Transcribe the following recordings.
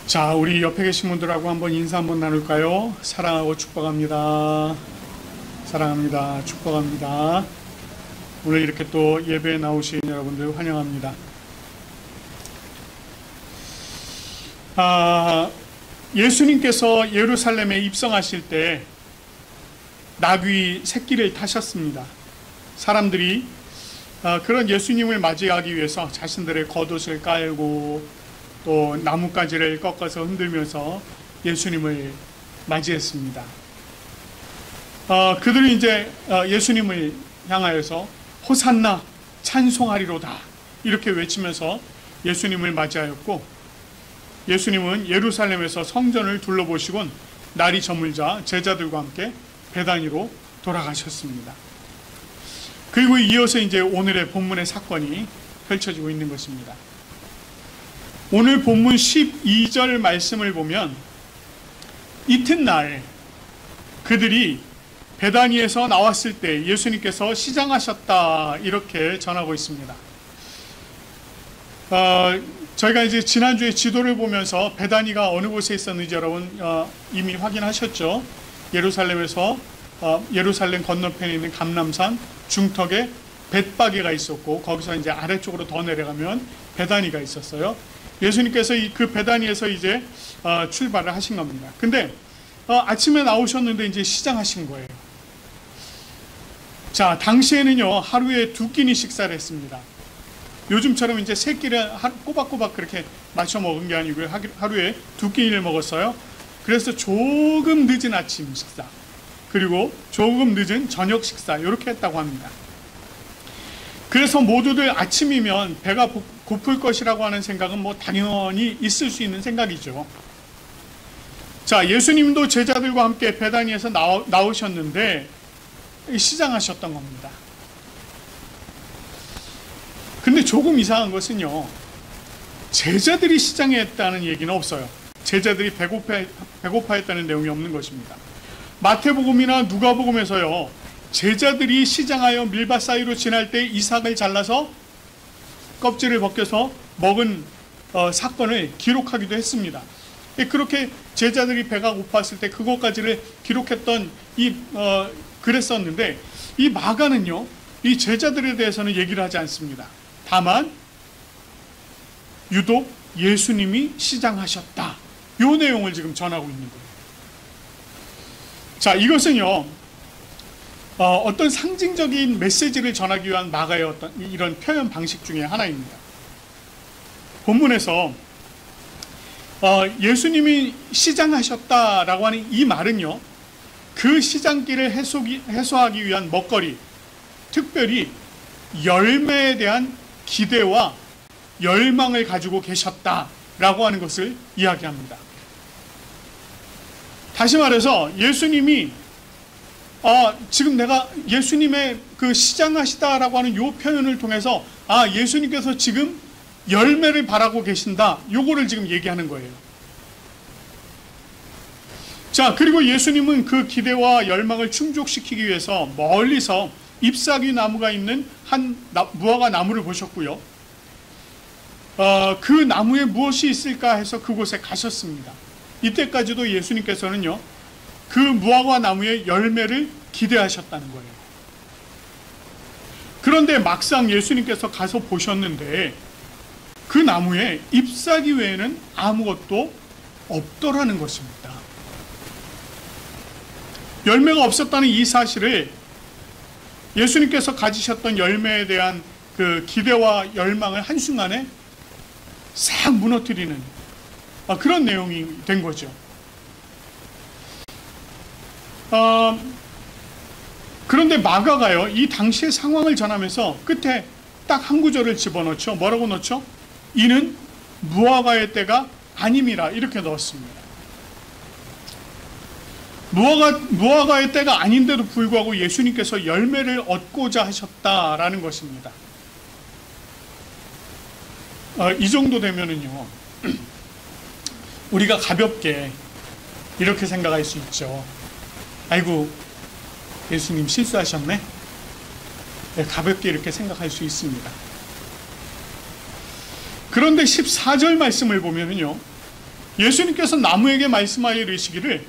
자, 우리 옆에 계신 분들하고 한번 인사 한번 나눌까요? 사랑하고 축복합니다. 사랑합니다. 축복합니다. 오늘 이렇게 또 예배에 나오신 여러분들 환영합니다. 예수님께서 예루살렘에 입성하실 때 나귀 새끼를 타셨습니다. 사람들이 그런 예수님을 맞이하기 위해서 자신들의 겉옷을 깔고 또 나뭇가지를 꺾어서 흔들면서 예수님을 맞이했습니다. 그들이 이제 예수님을 향하여서 호산나 찬송하리로다 이렇게 외치면서 예수님을 맞이하였고, 예수님은 예루살렘에서 성전을 둘러보시곤 날이 저물자 제자들과 함께 베다니로 돌아가셨습니다. 그리고 이어서 이제 오늘의 본문의 사건이 펼쳐지고 있는 것입니다. 오늘 본문 12절 말씀을 보면 이튿날 그들이 베다니에서 나왔을 때 예수님께서 시장하셨다 이렇게 전하고 있습니다. 저희가 이제 지난주에 지도를 보면서 베다니가 어느 곳에 있었는지 여러분 이미 확인하셨죠? 예루살렘 건너편에 있는 감람산 중턱에 벳바게가 있었고, 거기서 이제 아래쪽으로 더 내려가면 베다니가 있었어요. 예수님께서 그 베다니에서 이제 출발을 하신 겁니다. 근데 아침에 나오셨는데 이제 시장하신 거예요. 자, 당시에는요 하루에 2끼니 식사를 했습니다. 요즘처럼 이제 3끼를 꼬박꼬박 그렇게 맞춰 먹은 게 아니고요, 하루에 2끼니를 먹었어요. 그래서 조금 늦은 아침 식사 그리고 조금 늦은 저녁 식사 이렇게 했다고 합니다. 그래서 모두들 아침이면 배가 고플 것이라고 하는 생각은 뭐 당연히 있을 수 있는 생각이죠. 자, 예수님도 제자들과 함께 베다니에서 나오셨는데 시장하셨던 겁니다. 근데 조금 이상한 것은요, 제자들이 시장했다는 얘기는 없어요. 제자들이 배고파했다는 내용이 없는 것입니다. 마태복음이나 누가복음에서요, 제자들이 시장하여 밀밭 사이로 지날 때 이삭을 잘라서 껍질을 벗겨서 먹은 사건을 기록하기도 했습니다. 그렇게 제자들이 배가 고팠을 때 그것까지를 기록했던 그랬었는데, 이 마가는요 이 제자들에 대해서는 얘기를 하지 않습니다. 다만 유독 예수님이 시장하셨다 이 내용을 지금 전하고 있는 거예요. 자, 이것은요 어떤 상징적인 메시지를 전하기 위한 마가의 어떤 이런 표현 방식 중에 하나입니다. 본문에서 예수님이 시장하셨다라고 하는 이 말은요, 그 시장길을 해소하기 위한 먹거리, 특별히 열매에 대한 기대와 열망을 가지고 계셨다라고 하는 것을 이야기합니다. 다시 말해서 예수님이 지금 내가 예수님의 그 시장하시다라고 하는 이 표현을 통해서 예수님께서 지금 열매를 바라고 계신다, 요거를 지금 얘기하는 거예요. 자, 그리고 예수님은 그 기대와 열망을 충족시키기 위해서 멀리서 잎사귀 나무가 있는 한 무화과 나무를 보셨고요, 그 나무에 무엇이 있을까 해서 그곳에 가셨습니다. 이때까지도 예수님께서는요 그 무화과 나무의 열매를 기대하셨다는 거예요. 그런데 막상 예수님께서 가서 보셨는데 그 나무에 잎사귀 외에는 아무것도 없더라는 것입니다. 열매가 없었다는 이 사실을 예수님께서 가지셨던 열매에 대한 그 기대와 열망을 한순간에 싹 무너뜨리는 그런 내용이 된 거죠. 그런데 마가가요 이 당시의 상황을 전하면서 끝에 딱 한 구절을 집어넣죠. 뭐라고 넣죠? 이는 무화과의 때가 아님이라 이렇게 넣었습니다. 무화과의 때가 아닌데도 불구하고 예수님께서 열매를 얻고자 하셨다라는 것입니다. 이 정도 되면은요 우리가 가볍게 이렇게 생각할 수 있죠. 아이고, 예수님 실수하셨네? 네, 가볍게 이렇게 생각할 수 있습니다. 그런데 14절 말씀을 보면은요 예수님께서 나무에게 말씀하여 이르시기를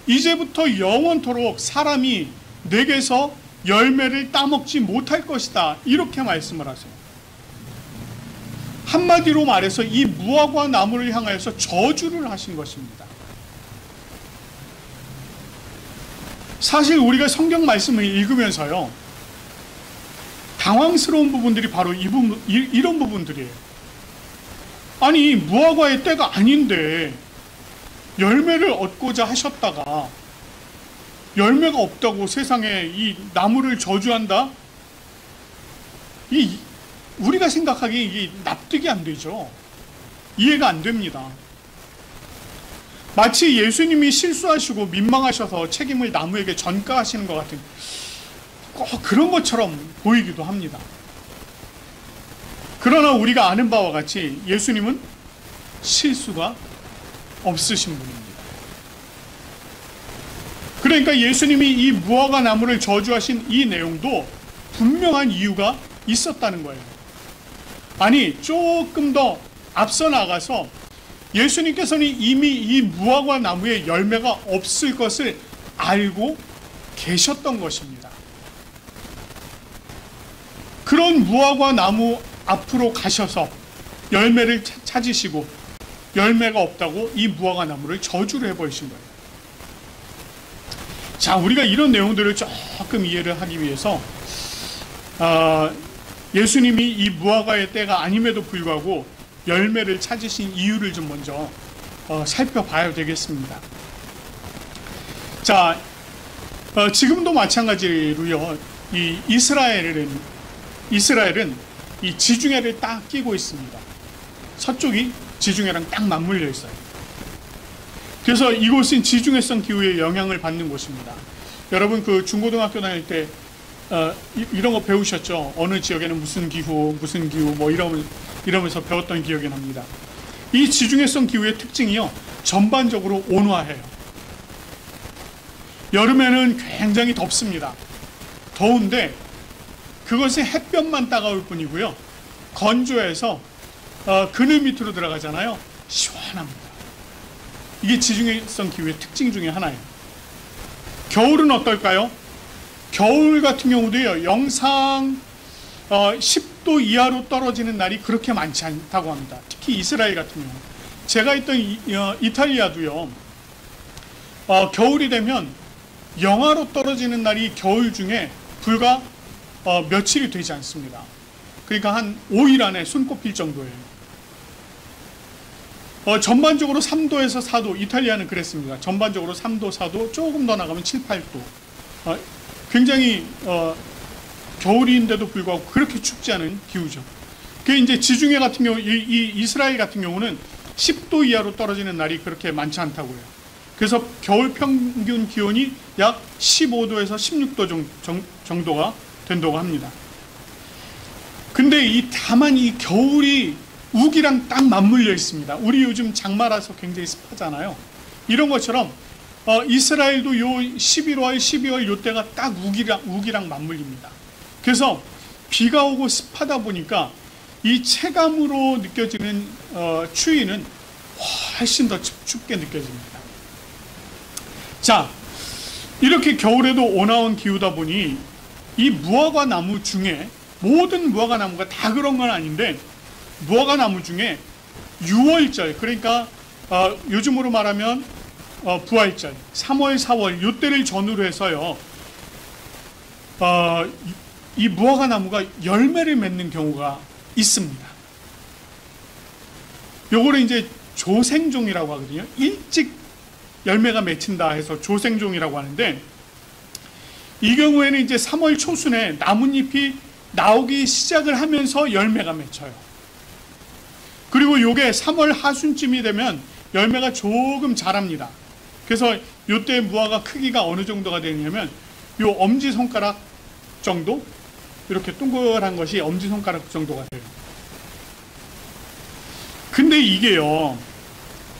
이제부터 영원토록 사람이 내게서 열매를 따먹지 못할 것이다, 이렇게 말씀을 하세요. 한마디로 말해서 이 무화과 나무를 향하여서 저주를 하신 것입니다. 사실 우리가 성경 말씀을 읽으면서요, 당황스러운 부분들이 바로 이런 부분들이에요. 아니, 무화과의 때가 아닌데 열매를 얻고자 하셨다가 열매가 없다고 세상에 이 나무를 저주한다? 우리가 생각하기에 이게 납득이 안 되죠. 이해가 안 됩니다. 마치 예수님이 실수하시고 민망하셔서 책임을 나무에게 전가하시는 것 같은 그런 것처럼 보이기도 합니다. 그러나 우리가 아는 바와 같이 예수님은 실수가 없으신 분입니다. 그러니까 예수님이 이 무화과 나무를 저주하신 이 내용도 분명한 이유가 있었다는 거예요. 아니, 조금 더 앞서 나가서 예수님께서는 이미 이 무화과 나무에 열매가 없을 것을 알고 계셨던 것입니다. 그런 무화과 나무 앞으로 가셔서 열매를 찾으시고 열매가 없다고 이 무화과 나무를 저주를 해버리신 거예요. 자, 우리가 이런 내용들을 조금 이해를 하기 위해서 예수님이 이 무화과의 때가 아님에도 불구하고 열매를 찾으신 이유를 좀 먼저 살펴봐야 되겠습니다. 자, 지금도 마찬가지로요, 이 이스라엘은 이 지중해를 딱 끼고 있습니다. 서쪽이 지중해랑 딱 맞물려 있어요. 그래서 이곳은 지중해성 기후의 영향을 받는 곳입니다. 여러분, 그 중고등학교 다닐 때 이런 거 배우셨죠? 어느 지역에는 무슨 기후 뭐 이러면서 배웠던 기억이 납니다. 이 지중해성 기후의 특징이요, 전반적으로 온화해요. 여름에는 굉장히 덥습니다. 더운데 그것이 햇볕만 따가울 뿐이고요, 건조해서 그늘 밑으로 들어가잖아요. 시원합니다. 이게 지중해성 기후의 특징 중에 하나예요. 겨울은 어떨까요? 겨울 같은 경우도요, 영상 10도 이하로 떨어지는 날이 그렇게 많지 않다고 합니다. 특히 이스라엘 같은 경우. 제가 있던 이탈리아도요, 겨울이 되면 영하로 떨어지는 날이 겨울 중에 불과 며칠이 되지 않습니다. 그러니까 한 5일 안에 손꼽힐 정도예요. 전반적으로 3도에서 4도, 이탈리아는 그랬습니다. 전반적으로 3도, 4도, 조금 더 나가면 7, 8도. 굉장히 겨울인데도 불구하고 그렇게 춥지 않은 기후죠. 그게 이제 지중해 같은 경우, 이 이스라엘 같은 경우는 10도 이하로 떨어지는 날이 그렇게 많지 않다고 해요. 그래서 겨울 평균 기온이 약 15도에서 16도 정도가 된다고 합니다. 근데 다만 이 겨울이 우기랑 딱 맞물려 있습니다. 우리 요즘 장마라서 굉장히 습하잖아요. 이런 것처럼 이스라엘도 요 11월, 12월 요 때가 딱 우기랑 맞물립니다. 그래서 비가 오고 습하다 보니까 이 체감으로 느껴지는 추위는 훨씬 더 춥게 느껴집니다. 자, 이렇게 겨울에도 온화한 기후다 보니 이 무화과 나무 중에, 모든 무화과 나무가 다 그런 건 아닌데, 무화과 나무 중에 6월절, 그러니까 요즘으로 말하면 부활절, 3월, 4월 요 때를 전후로 해서요, 이 무화과 나무가 열매를 맺는 경우가 있습니다. 요거를 이제 조생종이라고 하거든요. 일찍 열매가 맺힌다 해서 조생종이라고 하는데, 이 경우에는 이제 3월 초순에 나뭇잎이 나오기 시작을 하면서 열매가 맺혀요. 그리고 요게 3월 하순쯤이 되면 열매가 조금 자랍니다. 그래서 요때 무화과 크기가 어느 정도가 되냐면 요 엄지손가락 정도? 이렇게 동그란 것이 엄지손가락 정도가 돼요. 근데 이게요,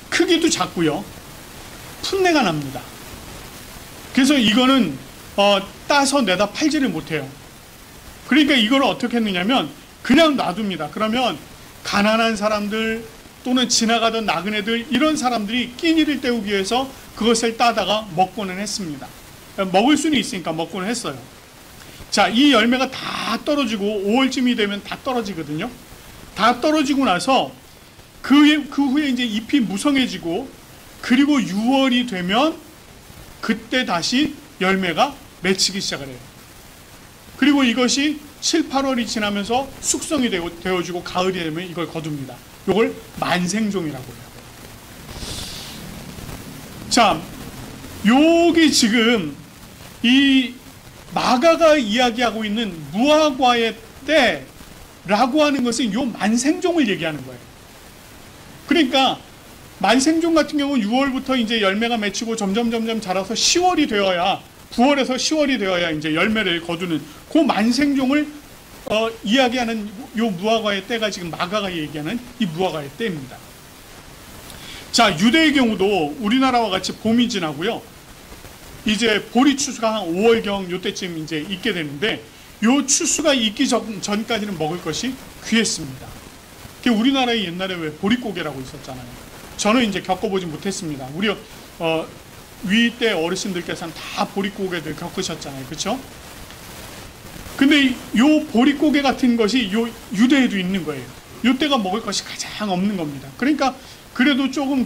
크기도 작고요, 풋내가 납니다. 그래서 이거는 따서 내다 팔지를 못해요. 그러니까 이걸 어떻게 했느냐면 그냥 놔둡니다. 그러면 가난한 사람들, 또는 지나가던 나그네들, 이런 사람들이 끼니를 때우기 위해서 그것을 따다가 먹고는 했습니다. 먹을 수는 있으니까 먹고는 했어요. 자, 이 열매가 다 떨어지고 5월쯤이 되면 다 떨어지거든요. 다 떨어지고 나서 그 후에 이제 잎이 무성해지고, 그리고 6월이 되면 그때 다시 열매가 맺히기 시작을 해요. 그리고 이것이 7, 8월이 지나면서 숙성이 되어지고 가을이 되면 이걸 거둡니다. 이걸 만생종이라고 해요. 자, 여기 지금 이 마가가 이야기하고 있는 무화과의 때라고 하는 것은 요 만생종을 얘기하는 거예요. 그러니까 만생종 같은 경우는 6월부터 이제 열매가 맺히고 점점 자라서 10월이 되어야, 9월에서 10월이 되어야 이제 열매를 거두는 그 만생종을 이야기하는 요 무화과의 때가 지금 마가가 얘기하는 이 무화과의 때입니다. 자, 유대의 경우도 우리나라와 같이 봄이 지나고요. 이제 보리 추수가 한 5월경 요때쯤 이제 있게 되는데, 요 추수가 있기 전까지는 먹을 것이 귀했습니다. 우리나라에 옛날에 왜 보릿고개라고 있었잖아요. 저는 이제 겪어보지 못했습니다. 우리 위 때 어르신들께서는 다 보릿고개들 겪으셨잖아요. 그렇죠? 근데 요 보릿고개 같은 것이 요 유대에도 있는 거예요. 요 때가 먹을 것이 가장 없는 겁니다. 그러니까 그래도 조금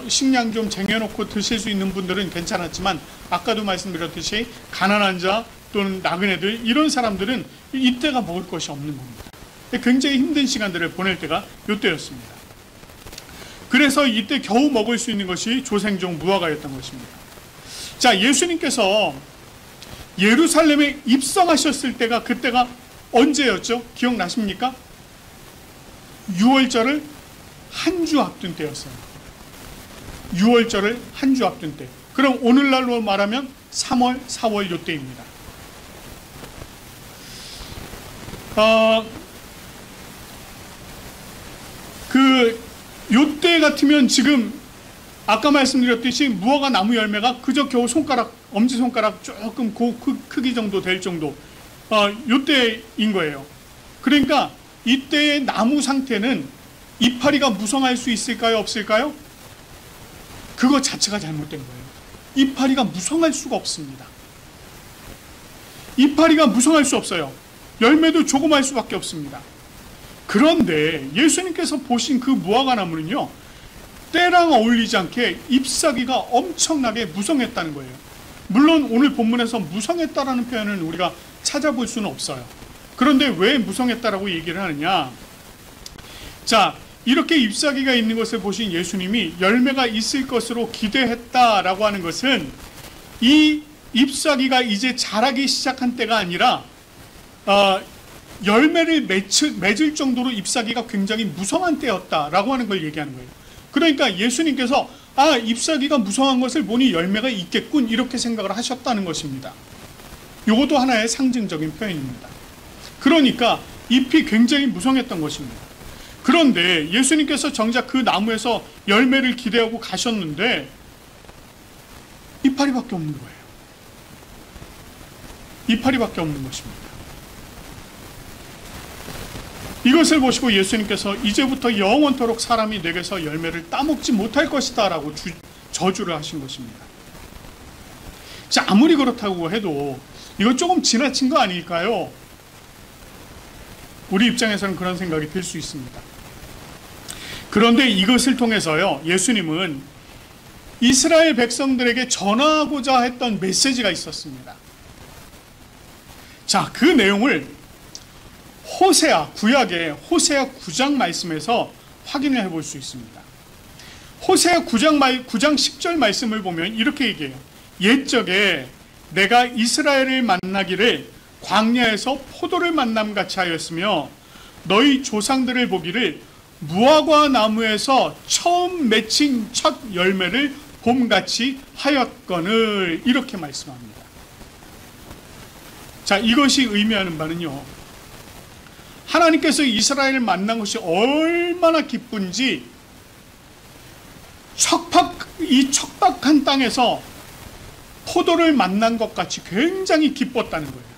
식량 좀 쟁여놓고 드실 수 있는 분들은 괜찮았지만, 아까도 말씀드렸듯이 가난한 자 또는 나그네들, 이런 사람들은 이때가 먹을 것이 없는 겁니다. 굉장히 힘든 시간들을 보낼 때가 이때였습니다. 그래서 이때 겨우 먹을 수 있는 것이 조생종 무화과였던 것입니다. 자, 예수님께서 예루살렘에 입성하셨을 때가, 그때가 언제였죠? 기억나십니까? 6월절을 한 주 앞둔 때였어요. 6월절을 한 주 앞둔 때. 그럼 오늘날로 말하면 3월, 4월 요때입니다. 요때 같으면 지금 아까 말씀드렸듯이 무화과 나무 열매가 그저 겨우 엄지손가락 조금 크기 정도 될 정도, 요때인 거예요. 그러니까 이때의 나무 상태는 이파리가 무성할 수 있을까요? 없을까요? 그거 자체가 잘못된 거예요. 이파리가 무성할 수가 없습니다. 이파리가 무성할 수 없어요. 열매도 조그마할 수밖에 없습니다. 그런데 예수님께서 보신 그 무화과 나무는요, 때랑 어울리지 않게 잎사귀가 엄청나게 무성했다는 거예요. 물론 오늘 본문에서 무성했다라는 표현을 우리가 찾아볼 수는 없어요. 그런데 왜 무성했다라고 얘기를 하느냐? 자, 이렇게 잎사귀가 있는 것을 보신 예수님이 열매가 있을 것으로 기대했다라고 하는 것은, 이 잎사귀가 이제 자라기 시작한 때가 아니라 열매를 맺을 정도로 잎사귀가 굉장히 무성한 때였다라고 하는 걸 얘기하는 거예요. 그러니까 예수님께서 잎사귀가 무성한 것을 보니 열매가 있겠군, 이렇게 생각을 하셨다는 것입니다. 이것도 하나의 상징적인 표현입니다. 그러니까 잎이 굉장히 무성했던 것입니다. 그런데 예수님께서 정작 그 나무에서 열매를 기대하고 가셨는데 이파리밖에 없는 거예요. 이파리밖에 없는 것입니다. 이것을 보시고 예수님께서 이제부터 영원토록 사람이 내게서 열매를 따먹지 못할 것이다 라고 저주를 하신 것입니다. 자, 아무리 그렇다고 해도 이거 조금 지나친 거 아닐까요? 우리 입장에서는 그런 생각이 들 수 있습니다. 그런데 이것을 통해서요, 예수님은 이스라엘 백성들에게 전하고자 했던 메시지가 있었습니다. 자, 그 내용을 구약의 호세아 9장 말씀에서 확인을 해볼 수 있습니다. 호세아 9장 10절 말씀을 보면 이렇게 얘기해요. 옛적에 내가 이스라엘을 만나기를 광야에서 포도를 만남같이 하였으며 너희 조상들을 보기를 무화과 나무에서 처음 맺힌 첫 열매를 봄같이 하였거늘, 이렇게 말씀합니다. 자, 이것이 의미하는 바는요, 하나님께서 이스라엘을 만난 것이 얼마나 기쁜지 이 척박한 땅에서 포도를 만난 것 같이 굉장히 기뻤다는 거예요.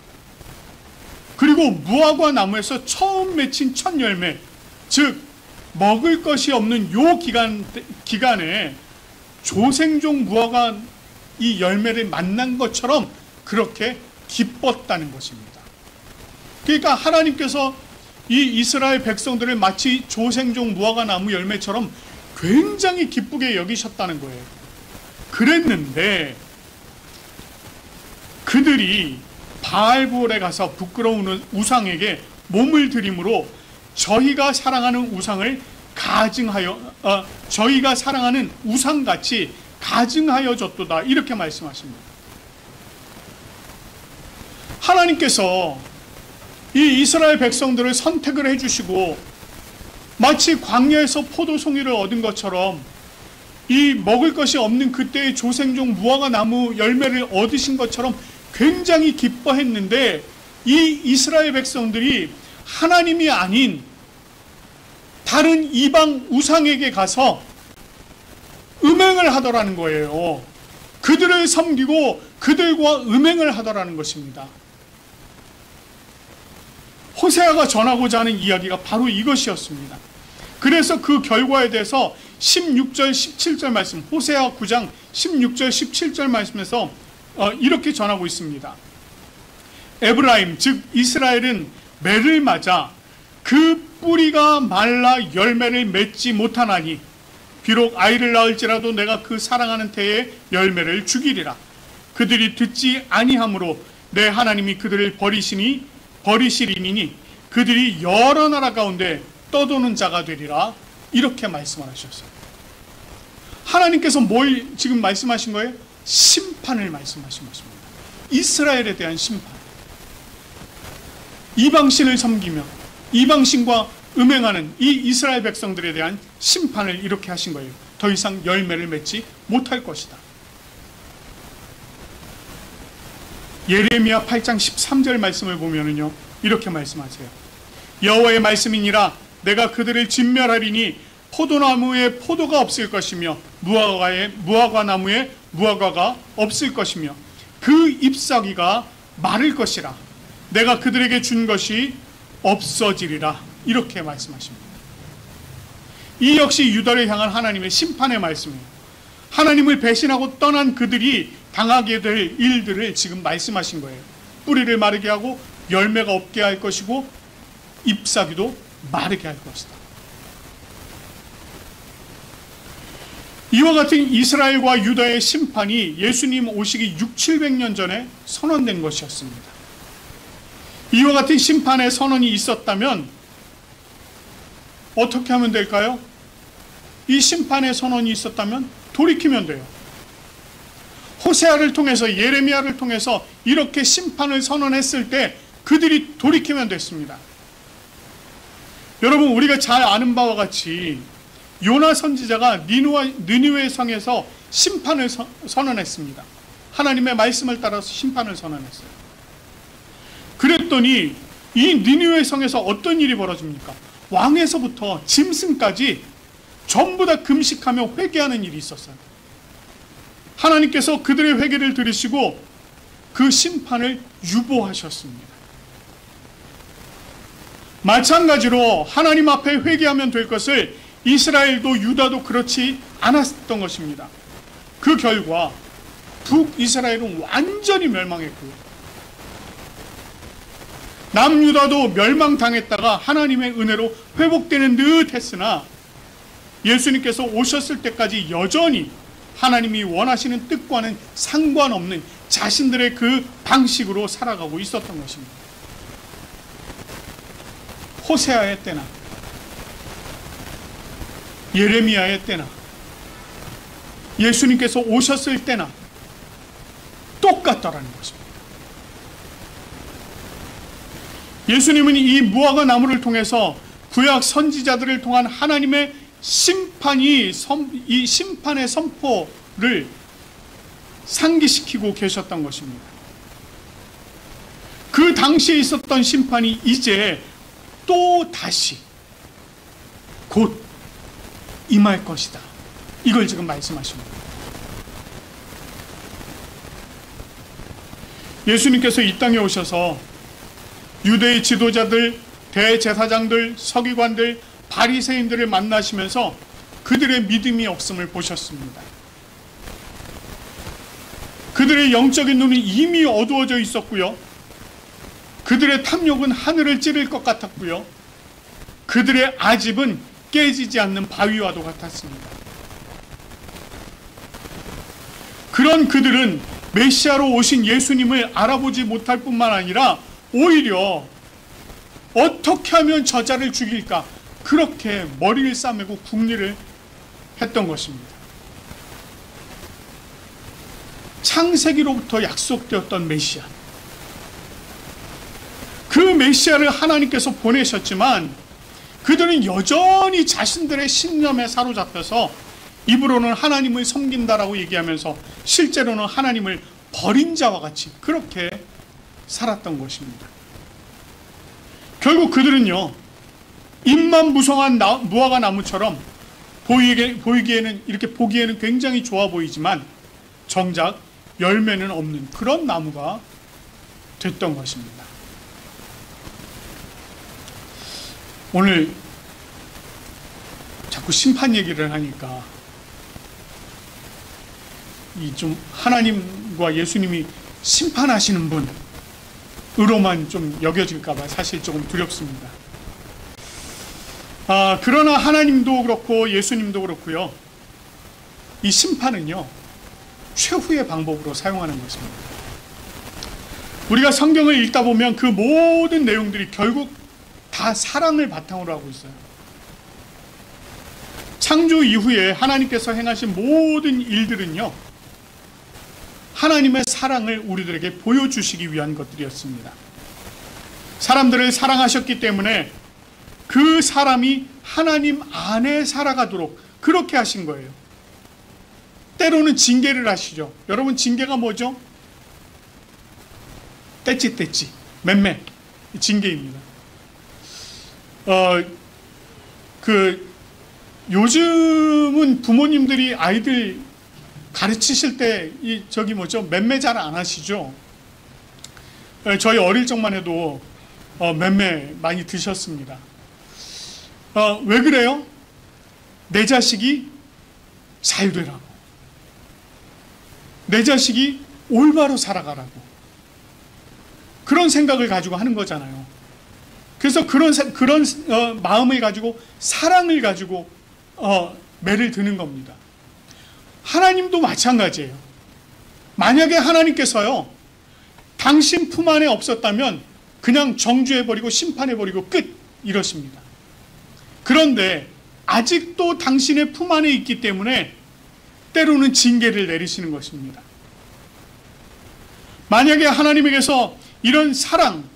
그리고 무화과 나무에서 처음 맺힌 첫 열매, 즉 먹을 것이 없는 요 기간에 조생종 무화과 이 열매를 만난 것처럼 그렇게 기뻤다는 것입니다. 그러니까 하나님께서 이 이스라엘 백성들을 마치 조생종 무화과 나무 열매처럼 굉장히 기쁘게 여기셨다는 거예요. 그랬는데 그들이 바알볼에 가서 부끄러운 우상에게 몸을 들임으로 저희가 사랑하는 우상을 저희가 사랑하는 우상같이 가증하여 줬도다, 이렇게 말씀하십니다. 하나님께서 이 이스라엘 백성들을 선택을 해주시고 마치 광야에서 포도송이를 얻은 것처럼 이 먹을 것이 없는 그때의 조생종 무화과 나무 열매를 얻으신 것처럼 굉장히 기뻐했는데, 이 이스라엘 백성들이 하나님이 아닌 다른 이방 우상에게 가서 음행을 하더라는 거예요. 그들을 섬기고 그들과 음행을 하더라는 것입니다. 호세아가 전하고자 하는 이야기가 바로 이것이었습니다. 그래서 그 결과에 대해서 16절 17절 말씀, 호세아 9장 16절 17절 말씀에서 이렇게 전하고 있습니다. 에브라임 즉 이스라엘은 매를 맞아 그 뿌리가 말라 열매를 맺지 못하나니 비록 아이를 낳을지라도 내가 그 사랑하는 태에 열매를 주기리라. 그들이 듣지 아니하므로 내 하나님이 그들을 버리시리니 그들이 여러 나라 가운데 떠도는 자가 되리라. 이렇게 말씀을 하셨어요. 하나님께서 뭘 지금 말씀하신 거예요? 심판을 말씀하신 것입니다. 이스라엘에 대한 심판. 이방신을 섬기며 이방신과 음행하는 이 이스라엘 백성들에 대한 심판을 이렇게 하신 거예요. 더 이상 열매를 맺지 못할 것이다. 예레미야 8장 13절 말씀을 보면은요, 이렇게 말씀하세요. 여호와의 말씀이니라 내가 그들을 진멸하리니 포도나무에 포도가 없을 것이며 무화과 나무에 무화과가 없을 것이며 그 잎사귀가 마를 것이라. 내가 그들에게 준 것이 없어지리라. 이렇게 말씀하십니다. 이 역시 유다를 향한 하나님의 심판의 말씀이에요. 하나님을 배신하고 떠난 그들이 당하게 될 일들을 지금 말씀하신 거예요. 뿌리를 마르게 하고 열매가 없게 할 것이고 잎사귀도 마르게 할 것이다. 이와 같은 이스라엘과 유다의 심판이 예수님 오시기 600~700년 전에 선언된 것이었습니다. 이와 같은 심판의 선언이 있었다면 어떻게 하면 될까요? 이 심판의 선언이 있었다면 돌이키면 돼요. 호세아를 통해서, 예레미야를 통해서 이렇게 심판을 선언했을 때 그들이 돌이키면 됐습니다. 여러분, 우리가 잘 아는 바와 같이 요나 선지자가 느니웨 성에서 심판을 선언했습니다. 하나님의 말씀을 따라서 심판을 선언했어요. 그랬더니 이 느니웨 성에서 어떤 일이 벌어집니까? 왕에서부터 짐승까지 전부 다 금식하며 회개하는 일이 있었어요. 하나님께서 그들의 회개를 들으시고 그 심판을 유보하셨습니다. 마찬가지로 하나님 앞에 회개하면 될 것을 이스라엘도 유다도 그렇지 않았던 것입니다. 그 결과 북이스라엘은 완전히 멸망했고요. 남유다도 멸망당했다가 하나님의 은혜로 회복되는 듯 했으나 예수님께서 오셨을 때까지 여전히 하나님이 원하시는 뜻과는 상관없는 자신들의 그 방식으로 살아가고 있었던 것입니다. 호세아의 때나 예레미야의 때나 예수님께서 오셨을 때나 똑같다라는 것입니다. 예수님은 이 무화과 나무를 통해서 구약 선지자들을 통한 하나님의 이 심판의 선포를 상기시키고 계셨던 것입니다. 그 당시에 있었던 심판이 이제 또 다시 곧 임할 것이다. 이걸 지금 말씀하십니다. 예수님께서 이 땅에 오셔서 유대의 지도자들, 대제사장들, 서기관들, 바리새인들을 만나시면서 그들의 믿음이 없음을 보셨습니다. 그들의 영적인 눈은 이미 어두워져 있었고요. 그들의 탐욕은 하늘을 찌를 것 같았고요. 그들의 아집은 깨지지 않는 바위와도 같았습니다. 그런 그들은 메시아로 오신 예수님을 알아보지 못할 뿐만 아니라 오히려 어떻게 하면 저자를 죽일까, 그렇게 머리를 싸매고 궁리를 했던 것입니다. 창세기로부터 약속되었던 메시아, 그 메시아를 하나님께서 보내셨지만 그들은 여전히 자신들의 신념에 사로잡혀서 입으로는 하나님을 섬긴다라고 얘기하면서 실제로는 하나님을 버린 자와 같이 그렇게 살았던 것입니다. 결국 그들은요, 잎만 무성한 무화과 나무처럼 보이기에는, 이렇게 보기에는 굉장히 좋아 보이지만 정작 열매는 없는 그런 나무가 됐던 것입니다. 오늘 자꾸 심판 얘기를 하니까 이 좀 하나님과 예수님이 심판하시는 분으로만 좀 여겨질까봐 사실 조금 두렵습니다. 그러나 하나님도 그렇고 예수님도 그렇고요, 이 심판은요 최후의 방법으로 사용하는 것입니다. 우리가 성경을 읽다 보면 그 모든 내용들이 결국 다 사랑을 바탕으로 하고 있어요. 창조 이후에 하나님께서 행하신 모든 일들은요, 하나님의 사랑을 우리들에게 보여주시기 위한 것들이었습니다. 사람들을 사랑하셨기 때문에 그 사람이 하나님 안에 살아가도록 그렇게 하신 거예요. 때로는 징계를 하시죠. 여러분, 징계가 뭐죠? 떼찌 맴매, 징계입니다. 요즘은 부모님들이 아이들 가르치실 때 맴매 잘 안 하시죠? 저희 어릴 적만 해도 맴매 많이 드셨습니다. 왜 그래요? 내 자식이 잘 되라고, 내 자식이 올바로 살아가라고, 그런 생각을 가지고 하는 거잖아요. 그래서 그런 마음을 가지고, 사랑을 가지고 매를 드는 겁니다. 하나님도 마찬가지예요. 만약에 하나님께서요, 당신 품 안에 없었다면 그냥 정죄해버리고 심판해버리고 끝, 이러십니다. 그런데 아직도 당신의 품 안에 있기 때문에 때로는 징계를 내리시는 것입니다. 만약에 하나님에게서 이런 사랑,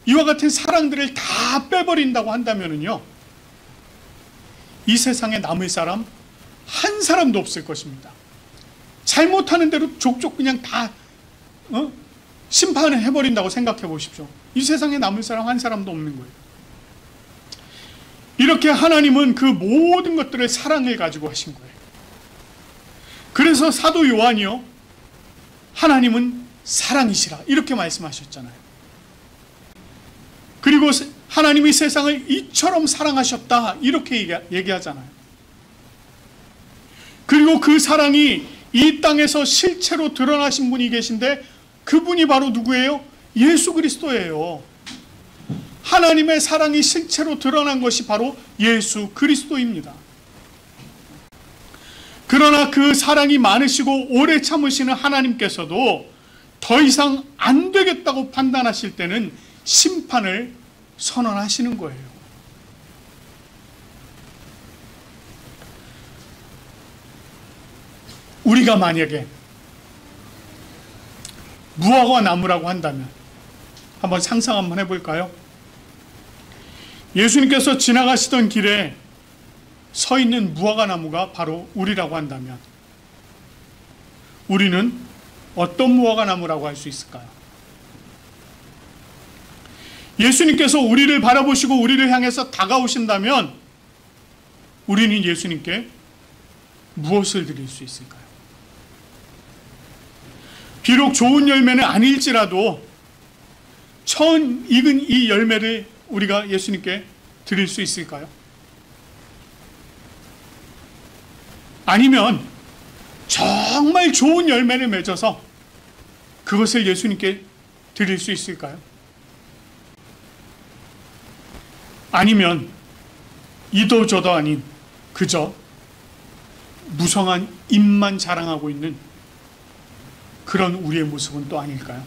이와 같은 사랑들을 다 빼버린다고 한다면요, 이 세상에 남을 사람 한 사람도 없을 것입니다. 잘못하는 대로 족족 그냥 다 심판을 해버린다고 생각해 보십시오. 이 세상에 남을 사람 한 사람도 없는 거예요. 이렇게 하나님은 그 모든 것들을 사랑을 가지고 하신 거예요. 그래서 사도 요한이요, 하나님은 사랑이시라 이렇게 말씀하셨잖아요. 그리고 하나님이 세상을 이처럼 사랑하셨다 이렇게 얘기하잖아요. 그리고 그 사랑이 이 땅에서 실체로 드러나신 분이 계신데 그분이 바로 누구예요? 예수 그리스도예요. 하나님의 사랑이 실체로 드러난 것이 바로 예수 그리스도입니다. 그러나 그 사랑이 많으시고 오래 참으시는 하나님께서도 더 이상 안 되겠다고 판단하실 때는 심판을 선언하시는 거예요. 우리가 만약에 무화과 나무라고 한다면 한번 상상 한번 해볼까요? 예수님께서 지나가시던 길에 서 있는 무화과 나무가 바로 우리라고 한다면 우리는 어떤 무화과 나무라고 할 수 있을까요? 예수님께서 우리를 바라보시고 우리를 향해서 다가오신다면 우리는 예수님께 무엇을 드릴 수 있을까요? 비록 좋은 열매는 아닐지라도 처음 익은 이 열매를 우리가 예수님께 드릴 수 있을까요? 아니면 정말 좋은 열매를 맺어서 그것을 예수님께 드릴 수 있을까요? 아니면 이도저도 아닌 그저 무성한 입만 자랑하고 있는 그런 우리의 모습은 또 아닐까요?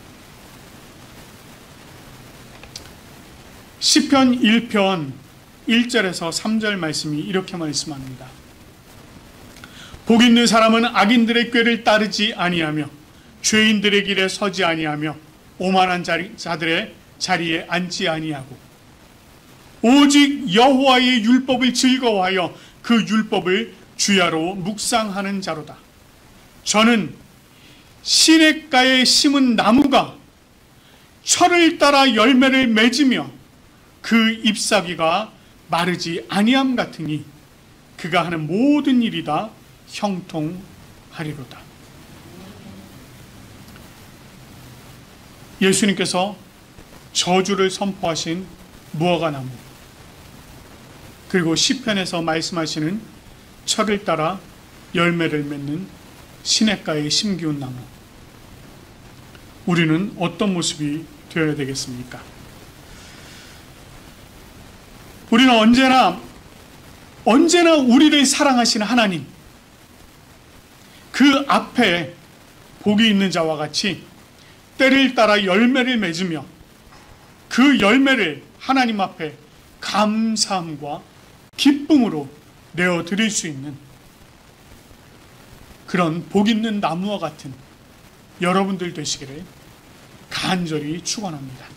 시편 1편 1절에서 3절 말씀이 이렇게 말씀합니다. 복 있는 사람은 악인들의 꾀를 따르지 아니하며 죄인들의 길에 서지 아니하며 오만한 자들의 자리에 앉지 아니하고 오직 여호와의 율법을 즐거워하여 그 율법을 주야로 묵상하는 자로다. 저는 시냇가에 심은 나무가 철을 따라 열매를 맺으며 그 잎사귀가 마르지 아니함 같으니 그가 하는 모든 일이 다 형통하리로다. 예수님께서 저주를 선포하신 무화과나무, 그리고 시편에서 말씀하시는 철을 따라 열매를 맺는 시냇가에 심기운 나무, 우리는 어떤 모습이 되어야 되겠습니까? 우리는 언제나 우리를 사랑하시는 하나님, 그 앞에 복이 있는 자와 같이 때를 따라 열매를 맺으며 그 열매를 하나님 앞에 감사함과 기쁨으로 내어드릴 수 있는 그런 복 있는 나무와 같은 여러분들 되시기를 간절히 축원합니다.